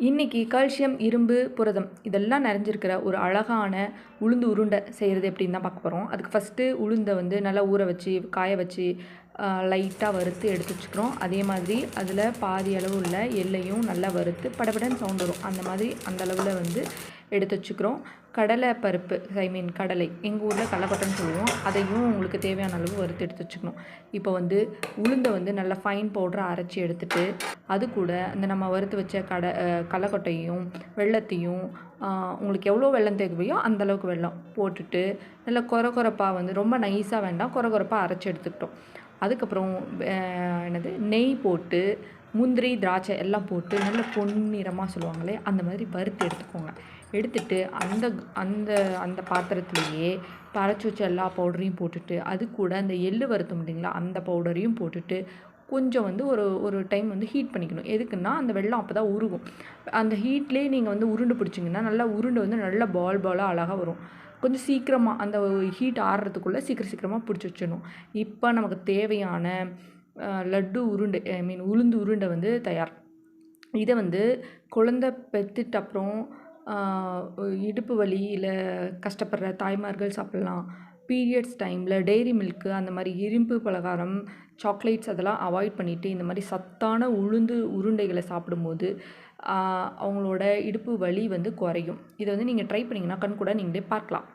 இன்றைக்கி கால்சியம், இரும்பு, புரதம் இதெல்லாம் நிறைஞ்சிருக்கிற ஒரு அழகான உளுந்து உருண்டை செய்கிறது எப்படின்னு தான் பார்க்க போகிறோம். அதுக்கு ஃபஸ்ட்டு உளுந்தை வந்து நல்லா ஊற வச்சு, காய வச்சு, லைட்டாக வறுத்து எடுத்து வச்சுக்கிறோம். அதே மாதிரி அதில் பாதி அளவு உள்ள எள்ளையும் நல்லா வறுத்து படபடன்னு சவுண்ட் வரும். அந்த மாதிரி அந்த அளவில் வந்து எடுத்து வச்சுக்கிறோம். கடலை பருப்பு, கடலை, எங்கள் ஊரில் கடலைக்கொட்டைன்னு சொல்லுவோம். அதையும் உங்களுக்கு தேவையான அளவு வறுத்து எடுத்து வச்சுக்கணும். இப்போ வந்து உளுந்தை வந்து நல்லா ஃபைன் பவுடராக அரைச்சி எடுத்துட்டு, அது கூட அந்த நம்ம வறுத்து வச்ச கடலைக்கொட்டையும் வெல்லத்தையும் உங்களுக்கு எவ்வளோ வெல்லம் தேவையோ அந்தளவுக்கு வெல்லம் போட்டுட்டு நல்லா கொரப்பாக வந்து ரொம்ப நைஸாக வேண்டாம், கொரப்பாக அரைச்சி எடுத்துக்கிட்டோம். அதுக்கப்புறம் நெய் போட்டு முந்திரி, திராட்சை எல்லாம் போட்டு நல்ல பொன்னிறமாக சொல்லுவாங்களே அந்த மாதிரி வறுத்து எடுத்துக்கோங்க. எடுத்துட்டு அந்த அந்த அந்த பாத்திரத்துலேயே இப்போ அரைச்சி வச்ச எல்லா பவுடரையும் போட்டுட்டு, அது கூட அந்த எள்ளு வறுத்தோம் இல்லைங்களா, அந்த பவுடரையும் போட்டுட்டு கொஞ்சம் வந்து ஒரு டைம் வந்து ஹீட் பண்ணிக்கணும். எதுக்குன்னா அந்த வெல்லம் அப்போ தான் உருகும். அந்த ஹீட்லேயே நீங்கள் வந்து உருண்டை பிடிச்சிங்கன்னா நல்லா உருண்டை வந்து நல்லா பாலாக அழகாக வரும். கொஞ்சம் சீக்கிரமாக அந்த ஹீட் ஆறுறதுக்குள்ளே சீக்கிரமாக பிடிச்சி வச்சிடணும். இப்போ நமக்கு தேவையான லட்டு உருண்டை உளுந்து உருண்டை வந்து தயார். இதை வந்து குழந்தை பெற்றுட்டு அப்புறம் இடுப்பு வலி இல்லை கஷ்டப்படுற தாய்மார்கள் சாப்பிட்லாம். பீரியட்ஸ் டைமில் டெய்ரி மில்க்கு அந்த மாதிரி இரும்பு பலகாரம், சாக்லேட்ஸ் அதெல்லாம் அவாய்ட் பண்ணிவிட்டு இந்த மாதிரி சத்தான உளுந்து உருண்டைகளை சாப்பிடும்போது அவங்களோட இடுப்பு வலி வந்து குறையும். இதை வந்து நீங்கள் ட்ரை பண்ணிங்கன்னா கண் கூட நீங்களே பார்க்கலாம்.